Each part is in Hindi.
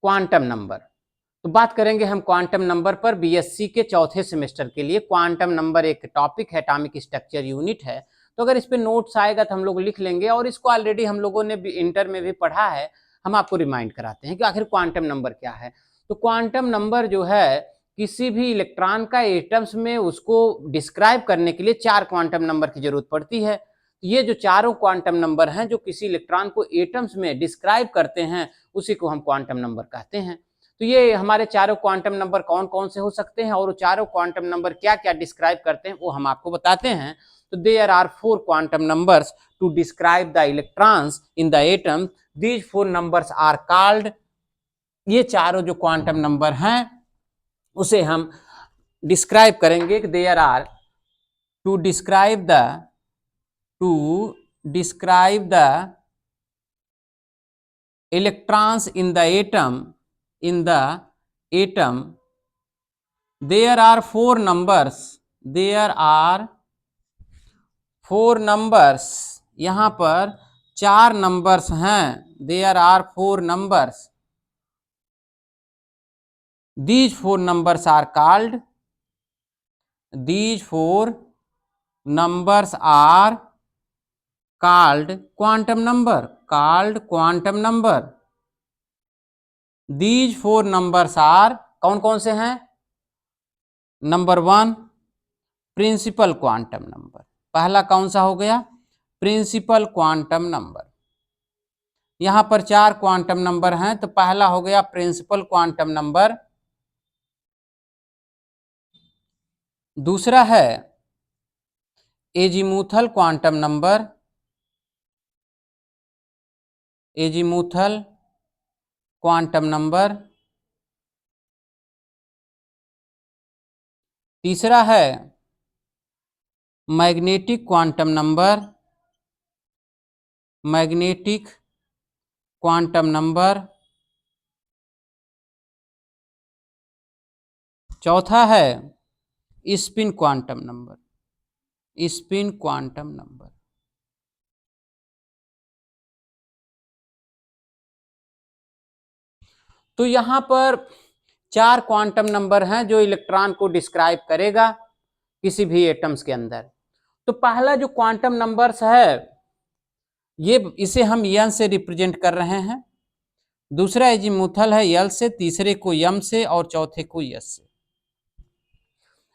Quantum number. तो बात करेंगे हम क्वांटम नंबर पर बीएससी के चौथे सेमेस्टर के लिए। क्वांटम नंबर एक टॉपिक है, एटॉमिक स्ट्रक्चर यूनिट है। तो अगर इस पे नोट्स आएगा तो हम लोग लिख लेंगे, और इसको ऑलरेडी हम लोगों ने भी इंटर में भी पढ़ा है। हम आपको रिमाइंड कराते हैं कि आखिर क्वांटम नंबर क्या है। तो क्वांटम नंबर जो है किसी भी इलेक्ट्रॉन का एटम्स में उसको डिस्क्राइब करने के लिए 4 क्वांटम नंबर की जरूरत पड़ती है। ये जो चारों क्वांटम नंबर हैं जो किसी इलेक्ट्रॉन को एटम्स में डिस्क्राइब करते हैं, उसी को हम क्वांटम नंबर कहते हैं। तो ये हमारे चारों क्वांटम नंबर कौन कौन से हो सकते हैं और वो चारों क्वांटम नंबर क्या क्या डिस्क्राइब करते हैं वो हम आपको बताते हैं। तो there are 4 quantum numbers to describe the electrons in the atom. These 4 numbers are called, ये चारों जो क्वांटम नंबर हैं उसे हम डिस्क्राइब करेंगे कि there are to describe the electrons in the atom there are 4 numbers, यहाँ पर 4 नंबर्स हैं। there are 4 numbers, these 4 numbers are called quantum number। these 4 numbers are कौन कौन से हैं? नंबर 1 प्रिंसिपल क्वांटम नंबर, पहला कौन सा हो गया? Principal quantum number. यहां पर 4 क्वांटम नंबर हैं, तो पहला हो गया प्रिंसिपल क्वांटम नंबर। दूसरा है एजीमुथल क्वांटम नंबर, तीसरा है मैग्नेटिक क्वांटम नंबर, चौथा है स्पिन क्वांटम नंबर। तो यहां पर 4 क्वांटम नंबर हैं जो इलेक्ट्रॉन को डिस्क्राइब करेगा किसी भी एटम्स के अंदर। तो पहला जो क्वांटम नंबर्स है ये, इसे हम यन से रिप्रेजेंट कर रहे हैं। दूसरा एजीमुथल है यल से, तीसरे को यम से और चौथे को यस से।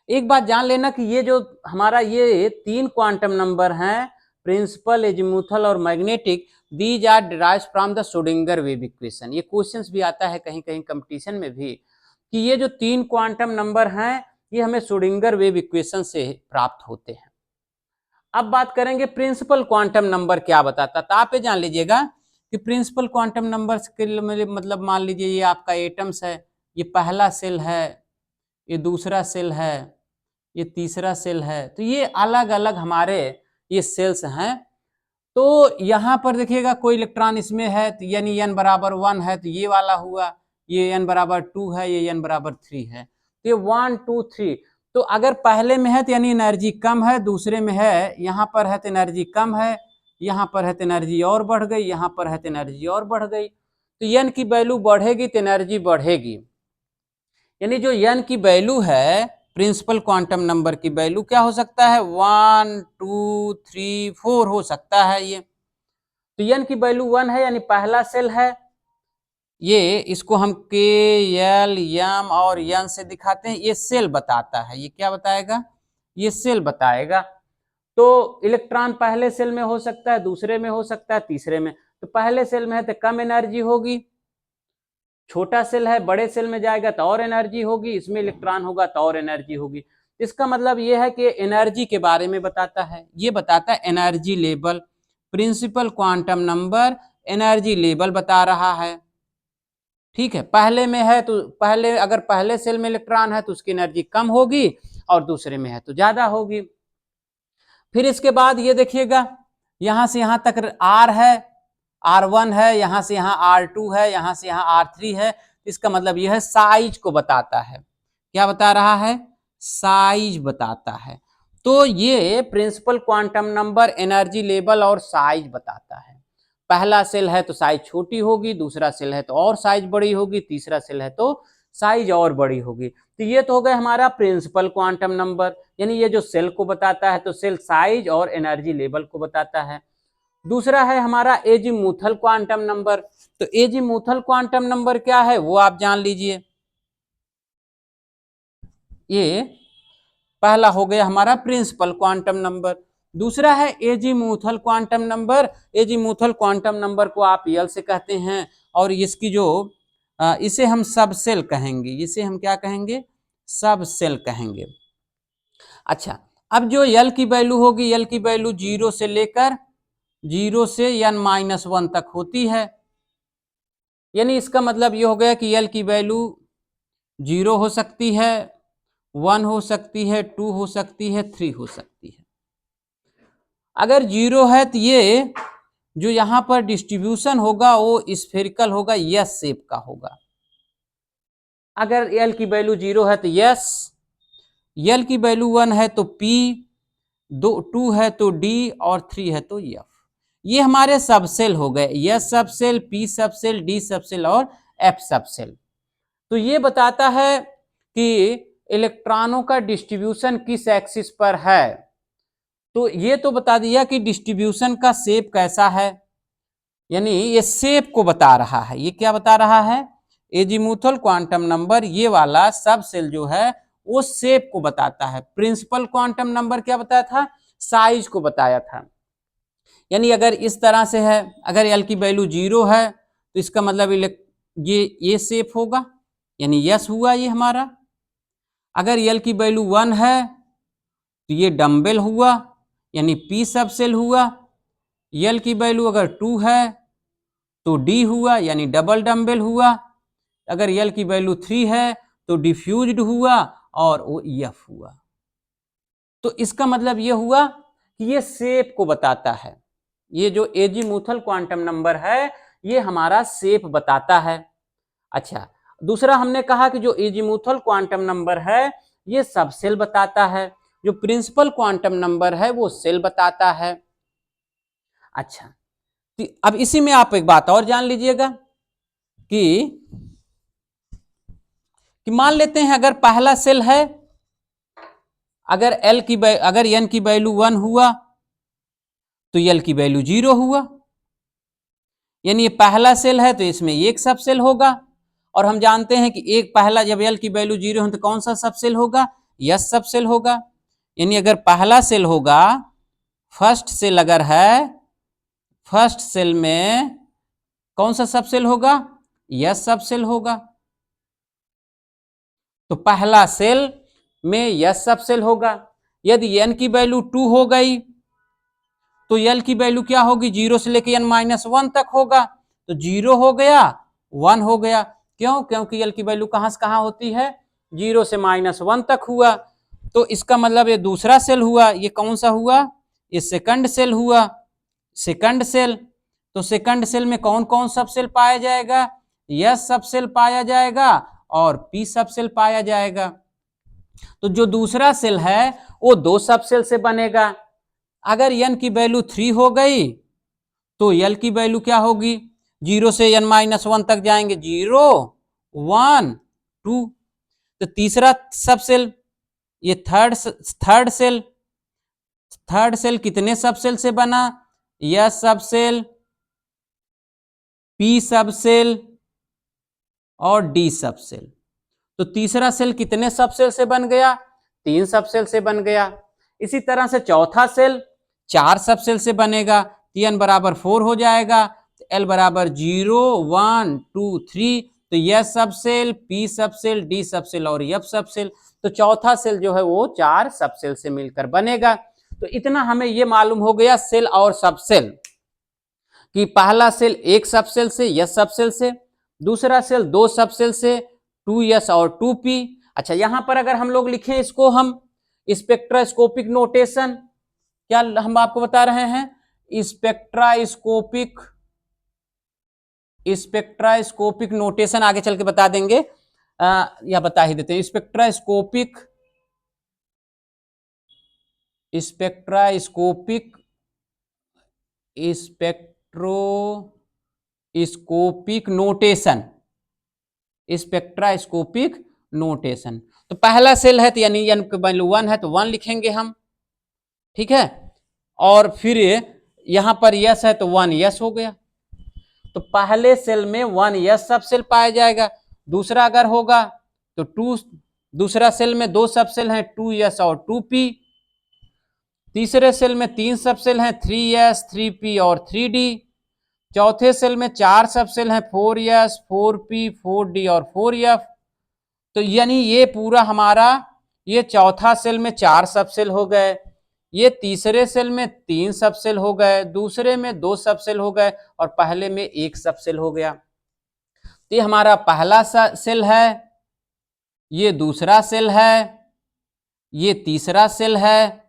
एक बात जान लेना कि ये जो हमारा ये 3 क्वांटम नंबर हैं, प्रिंसिपल, एजीमुथल और magnetic, these are derived from the Schrodinger wave equation. ये क्वेश्चंस भी आता है कहीं कहीं कंपटीशन में भी कि ये जो 3 क्वांटम नंबर हैं ये हमें श्रोडिंगर वेव इक्वेशन से प्राप्त होते हैं। अब बात करेंगे प्रिंसिपल क्वांटम नंबर क्या बताता। तो आप ये जान लीजिएगा कि प्रिंसिपल क्वांटम नंबर के मतलब मान लीजिए ये आपका एटम्स है, ये पहला सेल है, ये दूसरा सेल है, ये तीसरा सेल है। तो ये अलग अलग हमारे ये सेल्स हैं। तो यहां पर देखिएगा कोई इलेक्ट्रॉन इसमें है तो यानी n बराबर 1 है तो ये वाला हुआ, ये n बराबर 2 है, ये n बराबर 3 है। तो ये 1 2 3। तो अगर पहले में है तो यानी एनर्जी कम है, दूसरे में है, यहाँ पर है तो एनर्जी कम है, यहाँ पर है तो एनर्जी और बढ़ गई, यहाँ पर है तो एनर्जी और बढ़ गई। तो n की वैल्यू बढ़ेगी तो एनर्जी बढ़ेगी। यानी जो n की वैल्यू है प्रिंसिपल क्वांटम नंबर की वैल्यू क्या हो सकता है? 1 2 3 4 हो सकता है ये। तो n की वैल्यू 1 है यानी पहला सेल है ये, इसको हम K L M और N से दिखाते हैं। ये सेल बताता है, ये क्या बताएगा? ये सेल बताएगा। तो इलेक्ट्रॉन पहले सेल में हो सकता है, दूसरे में हो सकता है, तीसरे में। तो पहले सेल में है तो कम एनर्जी होगी, छोटा सेल है बड़े सेल में जाएगा तो और एनर्जी होगी, इसमें इलेक्ट्रॉन होगा तो और एनर्जी होगी। इसका मतलब यह है कि एनर्जी के बारे में बताता है। ये बताता है energy level. Principal quantum number energy level बता रहा है। ठीक है, पहले में है तो पहले, अगर पहले सेल में इलेक्ट्रॉन है तो उसकी एनर्जी कम होगी और दूसरे में है तो ज्यादा होगी। फिर इसके बाद ये देखिएगा यहां से यहां तक R है, R1 है, यहां से यहां R2 है, यहां से यहां R3 है। इसका मतलब यह है साइज को बताता है। क्या बता रहा है? साइज बताता है। तो ये principal quantum number energy level और साइज बताता है। पहला सेल है तो साइज छोटी होगी, दूसरा सेल है तो और साइज बड़ी होगी, तीसरा सेल है तो साइज और बड़ी होगी। तो ये तो हो गया हमारा प्रिंसिपल क्वांटम नंबर, यानी ये जो सेल को बताता है तो सेल साइज और एनर्जी लेवल को बताता है। दूसरा है हमारा एजीमुथल क्वांटम नंबर। तो एजीमुथल क्वांटम नंबर क्या है वो आप जान लीजिए। ये पहला हो गया हमारा प्रिंसिपल क्वांटम नंबर। दूसरा है azimuthal quantum number. Azimuthal quantum number को आप यल से कहते हैं, और इसकी जो इसे हम सब सेल कहेंगे, इसे हम क्या कहेंगे, सब सेल कहेंगे। अच्छा, अब जो यल की वैल्यू होगी, यल की वैल्यू 0 से लेकर 0 से n-1 तक होती है। यानी इसका मतलब ये हो गया कि यल की वैल्यू 0 हो सकती है, 1 हो सकती है, 2 हो सकती है, 3 हो सकती है। अगर 0 है तो ये जो यहां पर डिस्ट्रीब्यूशन होगा वो स्फेरिकल होगा, यस शेप का होगा। अगर यल की वैल्यू 0 है तो यस, यल की वैल्यू 1 है तो पी, 2 है तो डी, और 3 है तो एफ। ये हमारे सबसेल हो गए, yes subshell, P subshell, D subshell और एफ सबसेल। तो ये बताता है कि इलेक्ट्रॉनों का डिस्ट्रीब्यूशन किस एक्सिस पर है। तो ये तो बता दिया कि डिस्ट्रीब्यूशन का शेप कैसा है, यानी ये शेप को बता रहा है। ये क्या बता रहा है, एजीमुथल क्वांटम नंबर ये वाला सब सेल जो है वो शेप को बताता है। प्रिंसिपल क्वांटम नंबर क्या बताया था, साइज को बताया था। यानी अगर इस तरह से है, अगर एल की वैल्यू 0 है तो इसका मतलब ये शेप होगा, यानी यस हुआ ये हमारा। अगर एल की वैल्यू 1 है तो ये डम्बेल हुआ, यानी पी सब सेल हुआ। एल की वैल्यू अगर 2 है तो डी हुआ, यानी डबल डम्बेल हुआ। अगर एल की वैल्यू 3 है तो डिफ्यूज्ड हुआ, और वो एफ हुआ। तो इसका मतलब ये हुआ कि ये शेप को बताता है। ये जो एजीमुथल क्वांटम नंबर है ये हमारा शेप बताता है। अच्छा, दूसरा हमने कहा कि जो एजीमुथल क्वांटम नंबर है ये सब सेल बताता है, जो प्रिंसिपल क्वांटम नंबर है वो सेल बताता है। अच्छा, तो अब इसी में आप एक बात और जान लीजिएगा कि मान लेते हैं अगर पहला सेल है, अगर एन की वैल्यू 1 हुआ तो एल की वैल्यू 0 हुआ, यानी ये पहला सेल है तो इसमें एक सब सेल होगा। और हम जानते हैं कि एक पहला जब एल की वैल्यू 0 है तो कौन सा सब सेल होगा, यस सब सेल होगा। यानी अगर पहला सेल होगा, फर्स्ट सेल अगर है, फर्स्ट सेल में कौन सा सब सेल होगा, यस सब सेल होगा। तो पहला सेल में यस सब सेल होगा। यदि एन की वैल्यू 2 हो गई तो एल की वैल्यू क्या होगी, 0 से लेकर n-1 तक होगा। तो 0 हो गया, 1 हो गया। क्यों, क्योंकि एल की वैल्यू कहां से कहां होती है, 0 से -1 तक हुआ। तो इसका मतलब ये दूसरा सेल हुआ। ये कौन सा हुआ, ये सेकंड सेल हुआ, सेकंड सेल। तो सेकंड सेल में कौन कौन सब सेल पाया जाएगा, यस सब सेल पाया जाएगा और पी सब सेल पाया जाएगा। तो जो दूसरा सेल है वो 2 सब सेल से बनेगा। अगर n की वैल्यू 3 हो गई तो l की वैल्यू क्या होगी, 0 से n-1 तक जाएंगे, 0 1 2। तो तीसरा सब सेल, ये थर्ड सेल, थर्ड सेल कितने सब सेल से बना, यस सब सेल, पी सब सेल और डी सब सेल। तो तीसरा सेल कितने सब सेल से बन गया, 3 सब सेल से बन गया। इसी तरह से चौथा सेल 4 सब सेल से बनेगा, n बराबर 4 हो जाएगा, l बराबर 0 1 2 3। तो यस सब सेल, पी सब सेल, डी सब सेल और एफ सब सेल। तो चौथा सेल जो है वो 4 सब सेल से मिलकर बनेगा। तो इतना हमें ये मालूम हो गया सेल और सब सेल, कि पहला सेल एक सब सेल से, यस सब सेल से, दूसरा सेल 2 सब सेल से, 2s और 2p। अच्छा, यहां पर अगर हम लोग लिखें इसको हम स्पेक्ट्रोस्कोपिक नोटेशन, क्या हम आपको बता रहे हैं, स्पेक्ट्रोस्कोपिक नोटेशन आगे चल के बता देंगे, या बता ही देते हैं। Spectroscopic spectroscopic notation, spectroscopic notation. तो पहला सेल है तो यानी n की वैल्यू 1 है तो 1 लिखेंगे हम, ठीक है। और फिर यहां पर यस है तो 1 यस हो गया। तो पहले सेल में 1 यस सब सेल पाया जाएगा। दूसरा अगर होगा तो 2, दूसरा सेल में 2 सब सेल हैं 2 यस और 2 पी। तीसरे सेल में 3 सब सेल हैं 3 यस 3 पी और 3 डी। चौथे सेल में 4 सब सेल हैं 4 यस 4 पी 4 डी और 4 एफ। तो यानी ये पूरा हमारा ये चौथा सेल में 4 सब सेल हो गए, ये तीसरे सेल में 3 सब सेल हो गए, दूसरे में 2 सब सेल हो गए और पहले में 1 सब सेल हो गया। तो ये हमारा पहला सेल है, ये दूसरा सेल है, ये तीसरा सेल है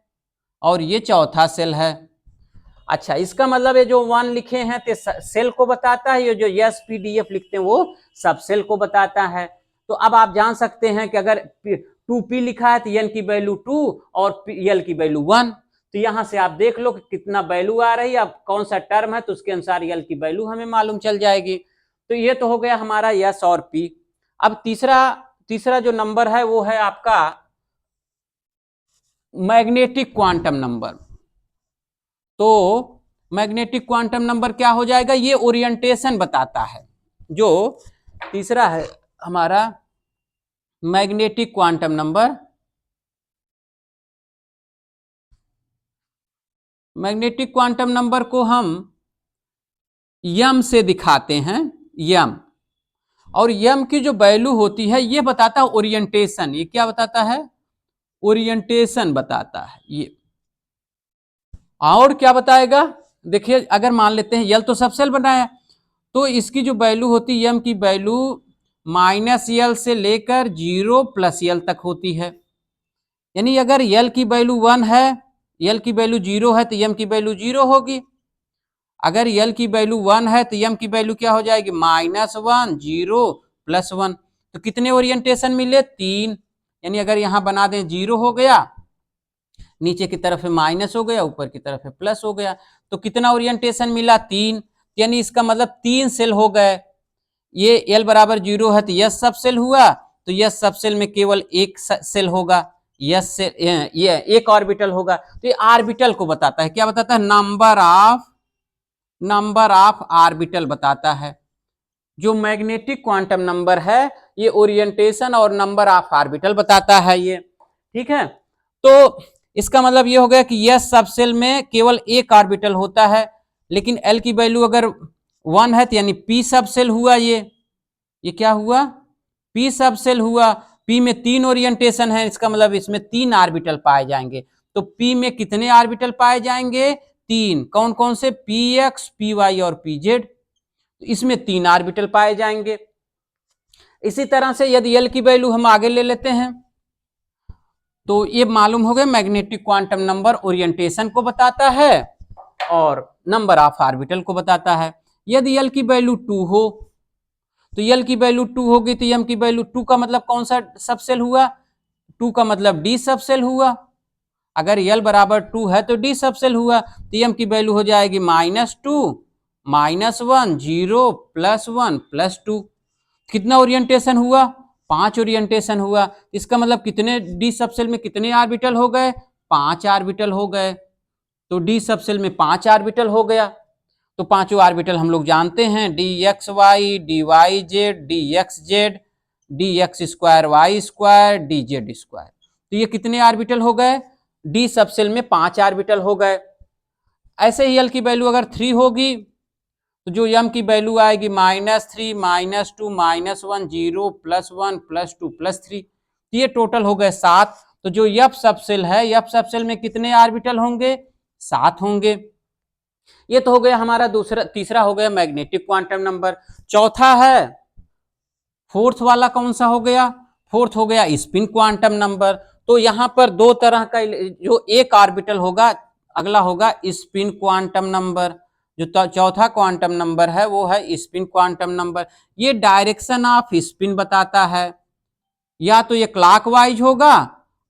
और ये चौथा सेल है। अच्छा, इसका मतलब ये जो 1 लिखे हैं तो सेल को बताता है, ये जो यस पी डी एफ लिखते हैं वो सब सेल को बताता है। तो अब आप जान सकते हैं कि अगर 2p लिखा है तो n की वैल्यू 2 और l की वैल्यू 1। तो यहां से आप देख लो कि कितना वैल्यू आ रही है, अब कौन सा टर्म है तो उसके अनुसार l की वैल्यू हमें मालूम चल जाएगी। तो ये तो हो गया हमारा यस और p। अब तीसरा जो नंबर है वो है आपका मैग्नेटिक क्वांटम नंबर। तो मैग्नेटिक क्वांटम नंबर क्या हो जाएगा, ये ओरिएंटेशन बताता है। जो तीसरा है हमारा magnetic quantum number, magnetic quantum number को हम यम से दिखाते हैं, यम। और यम की जो वैल्यू होती है ये बताता है ओरिएंटेशन। ये क्या बताता है, ओरिएंटेशन बताता है ये। और क्या बताएगा, देखिए अगर मान लेते हैं यल तो सब सेल बनाया तो इसकी जो वैल्यू होती है यम की वैल्यू -l से लेकर 0 + l तक होती है। यानी अगर यल की वैल्यू 1 है, यल की वैल्यू 0 है तो यम की वैल्यू 0 होगी। अगर यल की वैल्यू 1 है तो यम की वैल्यू क्या हो जाएगी, -1 0 + 1। तो कितने ओरिएंटेशन मिले, 3। यानी अगर यहां बना दें 0 हो गया, नीचे की तरफ है माइनस हो गया, ऊपर की तरफ है प्लस हो गया। तो कितना ओरिएंटेशन मिला, 3। यानी इसका मतलब 3 सेल हो गए। ये l बराबर 0 है तो यस सब सेल हुआ, तो यस सब सेल में केवल एक सेल होगा, यस से ये एक ऑर्बिटल होगा। तो ये ऑर्बिटल को बताता है, क्या बताता है, नंबर ऑफ ऑर्बिटल बताता है। जो मैग्नेटिक क्वांटम नंबर है ये ओरिएंटेशन और नंबर ऑफ ऑर्बिटल बताता है ये, ठीक है। तो इसका मतलब ये हो गया कि यस सब सेल में केवल एक ऑर्बिटल होता है, लेकिन एल की वैल्यू अगर 1 है तो यानी पी सब सेल हुआ। ये क्या हुआ, पी सब सेल हुआ। पी में 3 ओरिएंटेशन है, इसका मतलब इसमें 3 ऑर्बिटल पाए जाएंगे। तो पी में कितने ऑर्बिटल पाए जाएंगे, 3। कौन कौन से, पी एक्स, पी वाई और पी जेड। इसमें 3 ऑर्बिटल पाए जाएंगे। इसी तरह से यदि एल की वैल्यू हम आगे ले लेते हैं तो ये मालूम हो गया मैग्नेटिक क्वांटम नंबर ओरिएंटेशन को बताता है और नंबर ऑफ ऑर्बिटल को बताता है। यदि एल की वैल्यू 2 हो तो एल की वैल्यू 2 होगी तो एम की वैल्यू 2 का मतलब कौन सा सबसेल हुआ, 2 का मतलब डी सबसेल हुआ। अगर एल बराबर 2 है तो डी सबसेल हुआ, तो एम की वैल्यू हो जाएगी -2 -1 0 +1 +2। कितना ओरिएंटेशन हुआ, 5 ओरिएंटेशन हुआ। इसका मतलब कितने डी सबसेल में कितने ऑर्बिटल हो गए, 5 ऑर्बिटल हो गए। तो डी सबसेल में 5 ऑर्बिटल हो गया। तो पांचों ऑर्बिटल हम लोग जानते हैं, dxy dyz dxz dx2y2 dz2। तो ये कितने ऑर्बिटल हो गए, डी सबसेल में 5 ऑर्बिटल हो गए। ऐसे ही एल की वैल्यू अगर 3 होगी तो जो एम की वैल्यू आएगी -3 -2 -1 0 +1 +2 +3। तो ये टोटल हो गए 7। तो जो एफ सबसेल है, एफ सबसेल में कितने ऑर्बिटल होंगे, 7 होंगे। ये तो हो गया हमारा तीसरा हो गया मैग्नेटिक क्वांटम नंबर। चौथा है फोर्थ वाला, कौन सा हो गया, फोर्थ हो गया स्पिन क्वांटम नंबर। तो यहां पर 2 तरह का जो एक ऑर्बिटल होगा, अगला होगा स्पिन क्वांटम नंबर। जो चौथा क्वांटम नंबर है वो है स्पिन क्वांटम नंबर। ये डायरेक्शन ऑफ स्पिन बताता है, या तो ये क्लॉकवाइज होगा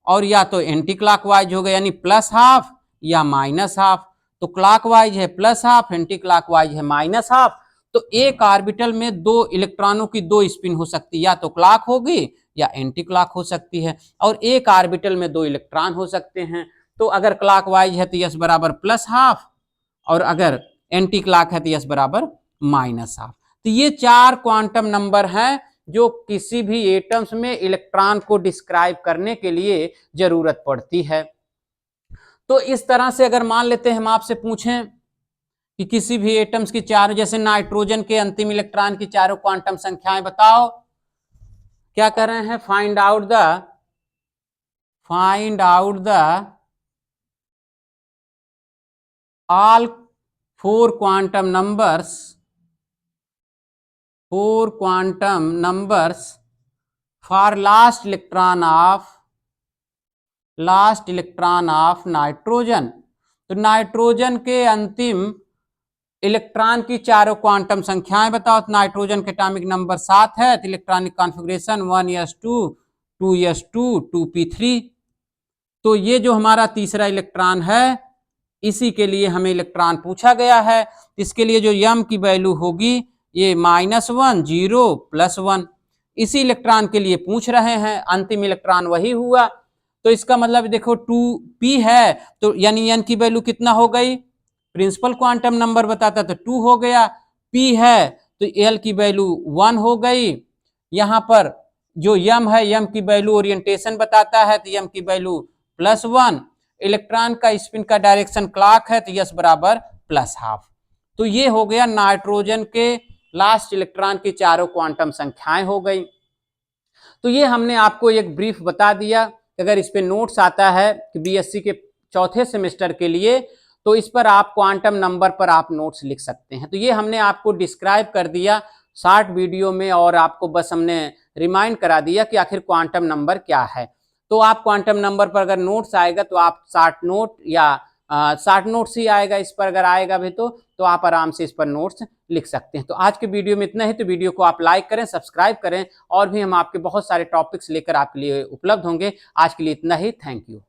और या तो एंटी क्लॉकवाइज होगा, यानी +½ या -½ तो क्लॉकवाइज है प्लस हाफ, एंटी क्लॉकवाइज है माइनस हाफ। तो एक ऑर्बिटल में दो इलेक्ट्रॉनों की दो स्पिन हो सकती है, या तो क्लॉक होगी या एंटी क्लॉक हो सकती है, और एक ऑर्बिटल में दो इलेक्ट्रॉन हो सकते हैं। तो अगर क्लॉकवाइज है तो यस बराबर प्लस हाफ, और अगर एंटी क्लॉक है तो यस बराबर माइनस हाफ। तो ये चार क्वांटम नंबर हैं जो किसी भी एटम्स में इलेक्ट्रॉन को डिस्क्राइब करने के लिए जरूरत पड़ती है। तो इस तरह से अगर मान लेते हैं हम आपसे पूछें कि किसी भी एटम्स की चारों, जैसे नाइट्रोजन के अंतिम इलेक्ट्रॉन की चारों क्वांटम संख्याएं बताओ, क्या कर रहे हैं, find out the all four quantum numbers for last electron of nitrogen. तो नाइट्रोजन के अंतिम इलेक्ट्रॉन की चारों क्वांटम संख्याएं बताओ। तो नाइट्रोजन के एटॉमिक नंबर 7 है, तो electronic configuration 1s2 2s2 2p3। तो ये जो हमारा तीसरा इलेक्ट्रॉन है, इसी के लिए हमें इलेक्ट्रॉन पूछा गया है। इसके लिए जो यम की वैल्यू होगी ये -1 0 +1, इसी इलेक्ट्रॉन के लिए पूछ रहे हैं, अंतिम इलेक्ट्रॉन वही हुआ। तो इसका मतलब देखो 2p है, तो यानी n की वैल्यू कितना हो गई, प्रिंसिपल क्वांटम नंबर बताता तो 2 हो गया, p है तो l की वैल्यू 1 हो गई। यहां पर जो m है, m की वैल्यू ओरिएंटेशन बताता है, तो m की वैल्यू +1, इलेक्ट्रॉन का स्पिन का डायरेक्शन क्लॉक है, तो यस बराबर प्लस हाफ। तो ये हो गया नाइट्रोजन के लास्ट इलेक्ट्रॉन की चारों क्वांटम संख्याएं हो गई। तो ये हमने आपको एक ब्रीफ बता दिया। अगर इस पे नोट्स आता है कि बीएससी के चौथे सेमेस्टर के लिए, तो इस पर आप क्वांटम नंबर पर आप नोट्स लिख सकते हैं। तो ये हमने आपको डिस्क्राइब कर दिया शॉर्ट वीडियो में, और आपको बस हमने रिमाइंड करा दिया कि आखिर क्वांटम नंबर क्या है। तो आप क्वांटम नंबर पर अगर नोट्स आएगा तो आप शॉर्ट नोट या शॉर्ट नोट्स ही आएगा, इस पर अगर आएगा भी तो आप आराम से इस पर नोट्स लिख सकते हैं। तो आज के वीडियो में इतना ही। तो वीडियो को आप लाइक करें, सब्सक्राइब करें, और भी हम आपके बहुत सारे टॉपिक्स लेकर आपके लिए उपलब्ध होंगे। आज के लिए इतना ही, थैंक यू।